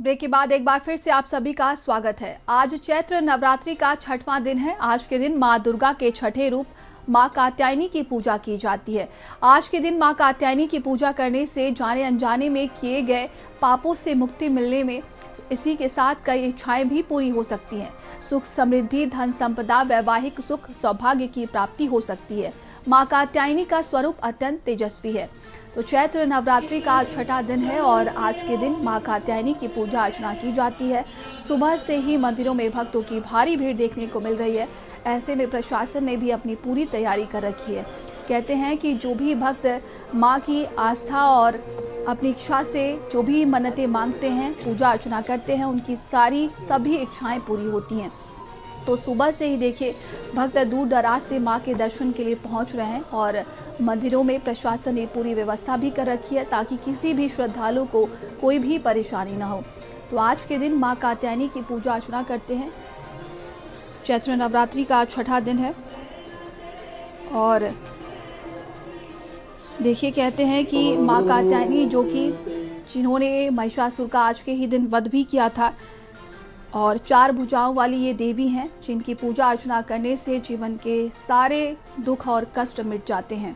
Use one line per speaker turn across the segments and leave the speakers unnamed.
Break के बाद एक बार फिर से आप सभी का स्वागत है। आज चैत्र नवरात्रि का छठवां दिन है। आज के दिन मां दुर्गा के छठे रूप मां कात्यायनी की पूजा की जाती है। आज के दिन मां कात्यायनी की पूजा करने से जाने अनजाने में किए गए पापों से मुक्ति मिलने में इसी के साथ कई इच्छाएं भी पूरी हो सकती हैं। सुख समृद्धि, धन संपदा, वैवाहिक सुख, सौभाग्य की प्राप्ति हो सकती है। मां कात्यायनी का स्वरूप अत्यंत तेजस्वी है। तो चैत्र नवरात्रि का छठा दिन है और आज के दिन मां कात्यायनी की पूजा अर्चना की जाती है। सुबह से ही मंदिरों में भक्तों की भारी भीड़ देखने को मिल रही है। ऐसे में प्रशासन ने भी अपनी पूरी तैयारी कर रखी है। कहते हैं कि जो भी भक्त मां की आस्था और अपनी इच्छा से जो भी मन्नतें मांगते हैं, पूजा अर्चना करते हैं, उनकी सभी इच्छाएं पूरी होती हैं। तो सुबह से ही देखिए भक्त दूर दराज से मां के दर्शन के लिए पहुंच रहे हैं और मंदिरों में प्रशासन ने पूरी व्यवस्था भी कर रखी है ताकि किसी भी श्रद्धालु को कोई भी परेशानी ना हो। तो आज के दिन मां कात्यायनी की पूजा अर्चना करते हैं। चैत्र नवरात्रि का छठा दिन है और देखिए कहते हैं कि मां कात्यायनी जिन्होंने महिषासुर का आज के ही दिन वध भी किया था और 4 भुजाओं वाली ये देवी हैं जिनकी पूजा अर्चना करने से जीवन के सारे दुख और कष्ट मिट जाते हैं।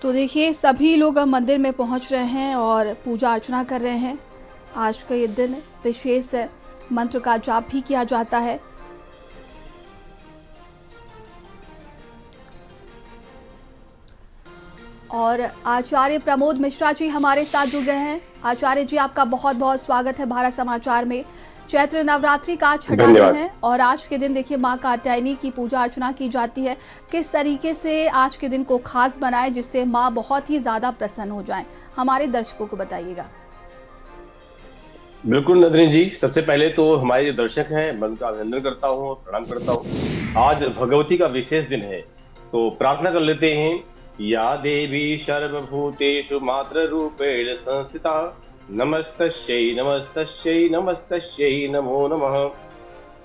तो देखिए सभी लोग मंदिर में पहुंच रहे हैं और पूजा अर्चना कर रहे हैं। आज का ये दिन विशेष मंत्र का जाप भी किया जाता है। और आचार्य प्रमोद मिश्रा जी हमारे साथ जुड़ गए हैं। आचार्य जी, आपका बहुत बहुत स्वागत है भारत समाचार में। चैत्र नवरात्रि का छठा दिन है और आज के दिन देखिए मां कात्यायनी की पूजा अर्चना की जाती है। किस तरीके से आज के दिन को खास बनाए जिससे मां बहुत ही ज्यादा प्रसन्न हो जाएं, हमारे दर्शकों को बताइएगा।
बिल्कुल नंदिनी जी, सबसे पहले तो हमारे जो दर्शक हैं मैं उनका अभिनंदन करता हूँ और प्रणाम करता हूँ। आज भगवती का विशेष दिन है तो प्रार्थना कर लेते हैं। या देवी सर्वभूतेषु मात्र रूपेण संस्थिता नमस्तस्यै नमस्तस्यै नमस्तस्यै नमो नमः।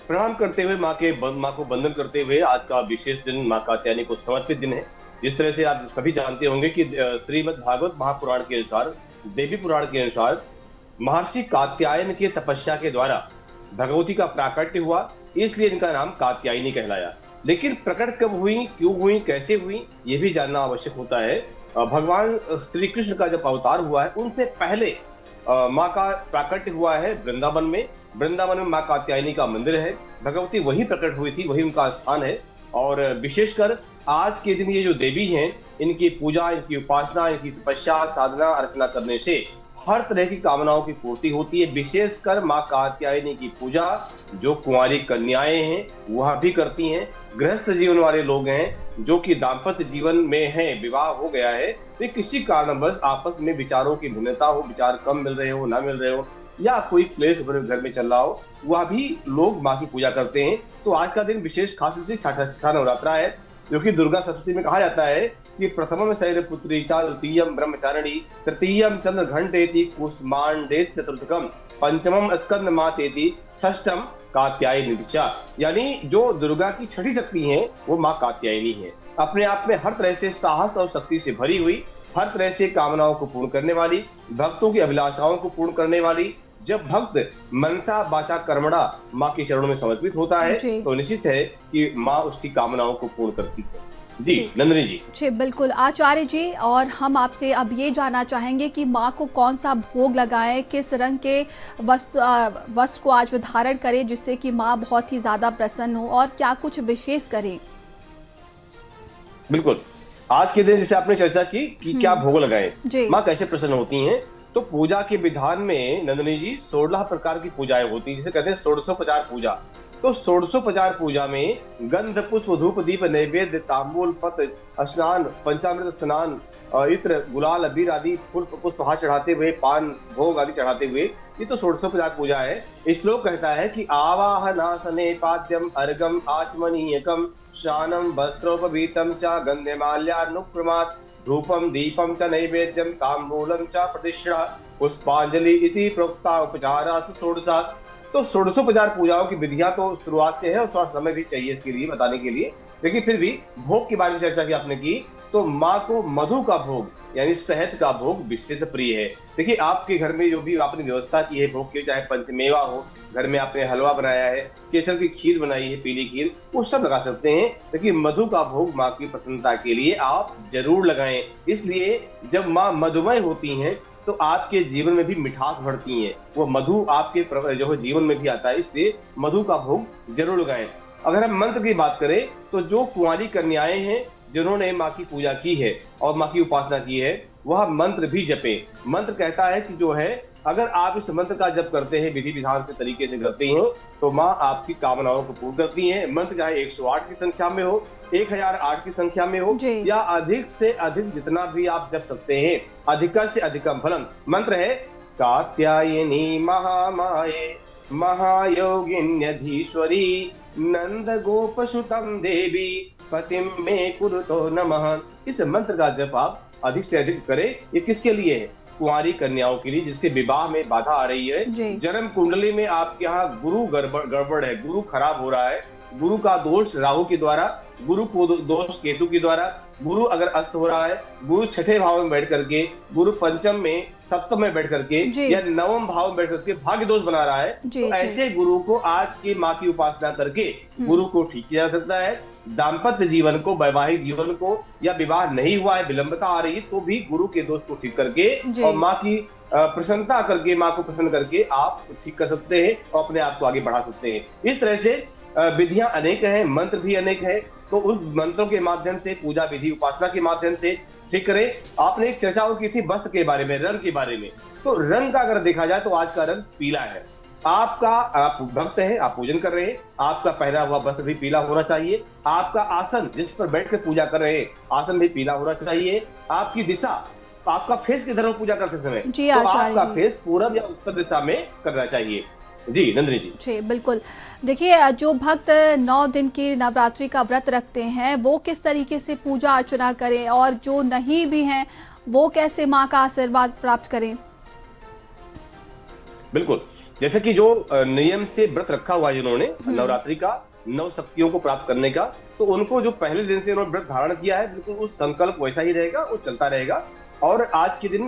प्रणाम करते हुए माँ को वंदन करते हुए आज का विशेष दिन माँ कात्यायनी को समर्पित दिन है। जिस तरह से आप सभी जानते होंगे कि श्रीमद् भागवत महापुराण के अनुसार, देवी पुराण के अनुसार महर्षि कात्यायन की तपस्या के द्वारा भगवती का प्राकट्य हुआ, इसलिए इनका नाम कात्यायनी कहलाया। लेकिन प्रकट कब हुई, क्यों हुई, कैसे हुई, ये भी जानना आवश्यक होता है। भगवान श्री कृष्ण का जब अवतार हुआ है उनसे पहले माँ का प्राकट्य हुआ है वृंदावन में। वृंदावन में माँ कात्यायनी का मंदिर है, भगवती वहीं प्रकट हुई थी, वही उनका स्थान है। और विशेषकर आज के दिन ये जो देवी हैं, इनकी पूजा, इनकी उपासना, इनकी तपस्या, साधना, अर्चना करने से हर तरह की कामनाओं की पूर्ति होती है। विशेषकर माँ कात्यायनी की पूजा जो कुंवारी कन्याएं हैं वह भी करती हैं। गृहस्थ जीवन वाले लोग हैं जो कि दाम्पत्य जीवन में हैं, विवाह हो गया है, तो किसी कारणवश आपस में विचारों की भिन्नता हो, विचार कम मिल रहे हो, ना मिल रहे हो, या कोई क्लेश घर में चल रहा हो, वह भी लोग माँ की पूजा करते हैं। तो आज का दिन विशेष खास छठा नवरात्रा है, जो कि दुर्गा सप्तमी में कहा जाता है कि प्रथमम शैलपुत्री च, द्वितीयम ब्रह्मचारिणी, तृतीयम चंद्र घंटेति, कुष्मांडेत चतुर्थकम, पंचमम स्कंद मातेति, षष्ठम कात्यायनी च। यानी जो दुर्गा की छठी शक्ति है वो माँ कात्यायनी है। अपने आप में हर तरह से साहस और शक्ति से भरी हुई, हर तरह से कामनाओं को पूर्ण करने वाली, भक्तों की अभिलाषाओं को पूर्ण करने वाली। जब भक्त मनसा वाचा कर्मणा माँ के चरणों में समर्पित होता है तो निश्चित है कि माँ उसकी कामनाओं को पूर्ण करती है। जी नंदिनी जी।
बिल्कुल आचार्य जी, और हम आपसे अब ये जानना चाहेंगे कि माँ को कौन सा भोग लगाएं, किस रंग के वस्त्र को आज धारण करें जिससे कि माँ बहुत ही ज्यादा प्रसन्न हो, और क्या कुछ विशेष करें।
बिल्कुल, आज के दिन जैसे आपने चर्चा की कि क्या भोग लगाएं, माँ कैसे प्रसन्न होती हैं, तो पूजा के विधान में नंदिनी जी 16 प्रकार की पूजाएं होती हैं, जिसे कहते हैं षोडशोपचार पूजा। तो षोडशोपचार पूजा में गंध पुष्प धूप दीप नैवेद्य तांबूल पत्र स्नान पंचामृत स्नान इत्र गुलाल अबीर आदि पुष्प हाथ चढ़ाते हुए, पान भोग आदि चढ़ाते हुए, ये तो षोडशोपचार पूजा है। श्लोक कहता है कि आवाहनासने पाद्यम अर्घम आचमनीयकम शानम वस्त्रोपवीतम च गंधमाल्यानुक्रमात् धूपम दीपम च नैवेद्यम तांबूलम च प्रतिष्ठा पुष्पांजलि इति प्रोक्ता उपचारा षोडशा। तो षोडशोपचार पूजाओं की विधियां तो शुरुआत से है और थोड़ा समय भी चाहिए इसके लिए बताने के लिए, लेकिन फिर भी भोग के बारे में चर्चा की आपने की, तो माँ को मधु का भोग यानी शहद का भोग विशेष प्रिय है। देखिए आपके घर में जो भी आपने व्यवस्था की है भोग की, चाहे पंचमेवा हो, घर में आपने हलवा बनाया है, केसर की खीर बनाई है, पीली खीर, वो सब लगा सकते हैं। लेकिन मधु का भोग माँ की प्रसन्नता के लिए आप जरूर लगाएं। इसलिए जब माँ मधुमय होती हैं तो आपके जीवन में भी मिठास बढ़ती है, वो मधु आपके जो है जीवन में भी आता है, इसलिए मधु का भोग जरूर लगाएं। अगर हम मंत्र की बात करें तो जो कुंवारी कन्याएं हैं जिन्होंने माँ की पूजा की है और माँ की उपासना की है, वह मंत्र भी जपे। मंत्र कहता है कि जो है अगर आप इस मंत्र का जप करते हैं, विधि विधान से तरीके से करते हैं, तो माँ आपकी कामनाओं को पूर्ण करती हैं। मंत्र चाहे 108 की संख्या में हो, 1008 की संख्या में हो, या अधिक से अधिक जितना भी आप जप सकते हैं, अधिक से अधिकम फलम। मंत्र है कात्यायनी महामाये महायोगिन्यधीश्वरी नंद गोपसुतम देवी पतिम में कुरुतो नमः। इस मंत्र का जप आप अधिक से अधिक करें। ये किसके लिए है? कुंवारी कन्याओं के लिए जिसके विवाह में बाधा आ रही है, जन्म कुंडली में आपके यहाँ गुरु गड़बड़ है, गुरु खराब हो रहा है, गुरु का दोष राहु के द्वारा, गुरु को दोष केतु के द्वारा, गुरु अगर अस्त हो रहा है, गुरु छठे भाव में बैठ करके, गुरु पंचम में सप्तम में बैठ करके या नवम भाव में बैठ करके भाग्य दोष बना रहा है, तो ऐसे गुरु को आज की माँ की उपासना करके गुरु को ठीक किया जा सकता है। दाम्पत्य जीवन को, वैवाहिक जीवन को, या विवाह नहीं हुआ है, विलंबता आ रही है, तो भी गुरु के दोष को ठीक करके और माँ की प्रसन्नता करके, माँ को प्रसन्न करके आप ठीक कर सकते हैं और अपने आप को आगे बढ़ा सकते हैं। इस तरह से विधियां अनेक हैं, मंत्र भी अनेक है, तो उस मंत्रों के माध्यम से, पूजा विधि उपासना के माध्यम से ठीक करें। आपने एक चर्चा की थी वस्त्र के बारे में, रंग के बारे में, तो रंग का अगर देखा जाए तो आज का रंग पीला है। आप भक्त हैं, आप पूजन कर रहे हैं, आपका पहना हुआ वस्त्र भी पीला होना चाहिए। आपका आसन जिस पर बैठ कर पूजा कर रहे हैं, आसन भी पीला होना चाहिए। आपकी दिशा, आपका फेस किधर हो पूजा करते समय, तो आपका फेस पूरब या उत्तर दिशा में करना चाहिए। जी नंदिनी जी
बिल्कुल। देखिए जो भक्त 9 दिन की नवरात्रि का व्रत रखते हैं वो किस तरीके से पूजा अर्चना करें, और जो नहीं भी हैं वो कैसे माँ का आशीर्वाद प्राप्त करें?
बिल्कुल, जैसे कि जो नियम से व्रत रखा हुआ है जिन्होंने नवरात्रि का, 9 शक्तियों को प्राप्त करने का, तो उनको जो पहले दिन से उन्होंने व्रत धारण किया है, बिल्कुल उस संकल्प वैसा ही रहेगा, वो चलता रहेगा। और आज के दिन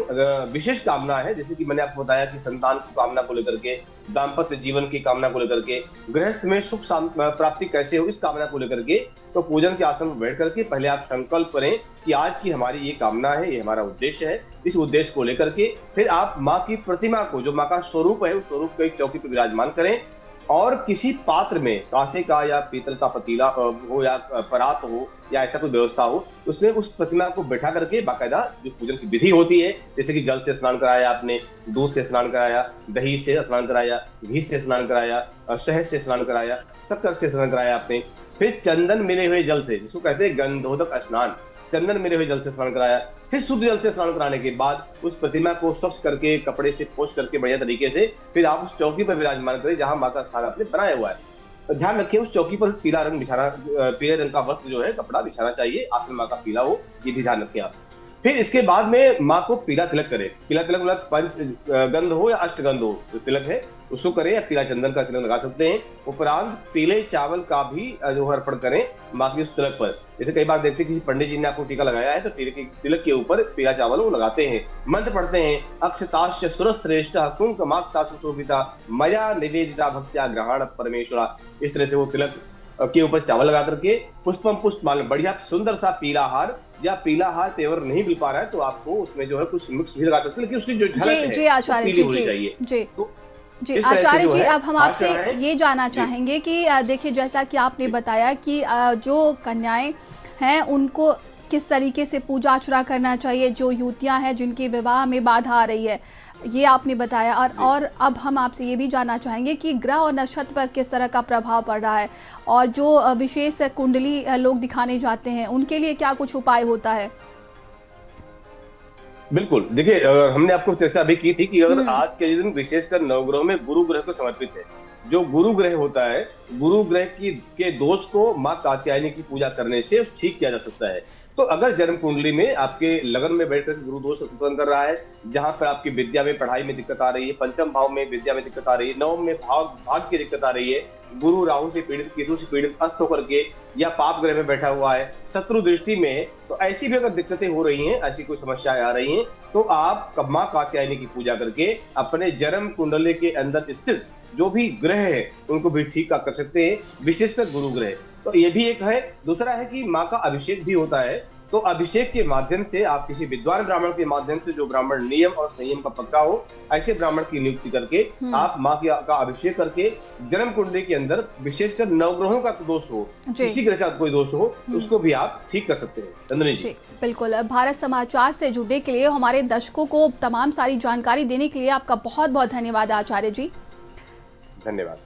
विशेष कामना है, जैसे कि मैंने आपको बताया कि संतान की कामना को लेकर के, दाम्पत्य जीवन की कामना को लेकर के, गृहस्थ में सुख प्राप्ति कैसे हो इस कामना को लेकर के, तो पूजन के आसन पर बैठ करके पहले आप संकल्प करें कि आज की हमारी ये कामना है, ये हमारा उद्देश्य है। इस उद्देश्य को लेकर के फिर आप माँ की प्रतिमा को, जो माँ का स्वरूप है, उस स्वरूप को एक चौकी पर विराजमान करें और किसी पात्र में, कांसे का या पीतल का पतीला हो या परात हो या ऐसा कोई व्यवस्था हो, उसमें उस प्रतिमा को बैठा करके बाकायदा जो पूजन की विधि होती है, जैसे कि जल से स्नान कराया आपने, दूध से स्नान कराया, दही से स्नान कराया, घी से स्नान कराया, शहद से स्नान कराया, शक्कर से स्नान कराया आपने, फिर चंदन मिले हुए जल से, जिसको कहते हैं गंधोदक स्नान, चंदन मिले हुए जल से स्नान कराया। फिर शुद्ध जल से स्नान कराने के बाद उस प्रतिमा को स्वच्छ करके, कपड़े से पोंछ करके बढ़िया तरीके से फिर आप उस चौकी पर विराजमान करें जहां माँ का स्थान आपने बनाया हुआ है। ध्यान रखिए उस चौकी पर पीला रंग बिछाना, पीले रंग का वस्त्र जो है, कपड़ा बिछाना चाहिए, आसन माँ का पीला हो, ये भी ध्यान रखें आप। फिर इसके बाद में माँ को पीला तिलक करें। पीला तिलक मतलब पंचगंध हो या अष्टगंध हो, जो तिलक है उसको करें, या पीला चंदन का तिलक लगा सकते हैं। उपरांत पीले चावल का भी जो अर्पण करें माँ के उस तिलक पर। जैसे कई बार देखते हैं किसी पंडित जी ने आपको टीका लगाया है तो तिलक के ऊपर पीला चावल वो लगाते हैं, मंत्र पढ़ते हैं, अक्षताश्च सुरश्रेष्ठ कुंकुमाक्ता सुशोभिता मया निवेदिता भक्त्या ग्रहण परमेश्वरा। इस तरह से वो तिलक के ऊपर चावल लगा करके पुष्पम पुष्पमाला, बढ़िया सुंदर सा पीला हार, या पीला हार तेवर नहीं मिल पा रहा है तो आपको उसमें जो है कुछ मिक्स भी लगा सकते हैं, लेकिन उसकी जो झलक है
जी आचार्य जी आचार्य जी, अब हम आपसे ये जानना चाहेंगे कि देखिए जैसा कि आपने बताया कि जो कन्याएं हैं उनको किस तरीके से पूजा अर्चना करना चाहिए, जो युवतियां हैं जिनके विवाह में बाधा आ रही है, ये आपने बताया। और अब हम आपसे ये भी जानना चाहेंगे कि ग्रह और नक्षत्र पर किस तरह का प्रभाव पड़ रहा है, और जो विशेष कुंडली लोग दिखाने जाते हैं उनके लिए क्या कुछ उपाय होता है?
बिल्कुल, देखिए हमने आपको चर्चा अभी की थी कि अगर आज के दिन विशेषकर नवग्रहों में गुरु ग्रह को समर्पित है। जो गुरु ग्रह होता है, गुरु ग्रह के दोष को माँ कात्यायनी की पूजा करने से ठीक किया जा सकता है। तो अगर जन्म कुंडली में आपके लगन में बैठकर गुरु दोष उत्पन्न कर रहा है, जहां पर आपकी विद्या में पढ़ाई में दिक्कत आ रही है, पंचम भाव में विद्या में दिक्कत आ रही है, नवम में भाग की दिक्कत आ रही है, गुरु राहु से पीड़ित, केतु से पीड़ित अस्त होकर के या पाप ग्रह में बैठा हुआ है, शत्रु दृष्टि में है, तो ऐसी भी अगर दिक्कतें हो रही हैं, ऐसी कोई समस्याएं आ रही हैं, तो आप मां कात्यायनी की पूजा करके अपने जन्म कुंडली के अंदर स्थित जो भी ग्रह है उनको भी ठीक कर सकते हैं, विशेषकर गुरु ग्रह। तो ये भी एक है। दूसरा है कि माँ का अभिषेक भी होता है, तो अभिषेक के माध्यम से आप किसी विद्वान ब्राह्मण के माध्यम से, जो ब्राह्मण नियम और संयम का पक्का हो, ऐसे ब्राह्मण की नियुक्ति करके आप माँ का अभिषेक करके जन्म कुंडली के अंदर विशेषकर नवग्रहों का दोष हो, किसी ग्रह का कोई दोष हो, उसको भी आप ठीक कर सकते हैं। नंदिनी जी,
बिल्कुल। भारत समाचार से जुड़ने के लिए, हमारे दर्शकों को तमाम सारी जानकारी देने के लिए आपका बहुत बहुत धन्यवाद आचार्य जी।
धन्यवाद।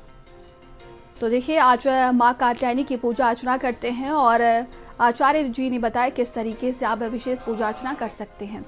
तो देखिए, आज माँ कात्यायनी की पूजा अर्चना करते हैं और आचार्य जी ने बताया किस तरीके से आप विशेष पूजा अर्चना कर सकते हैं।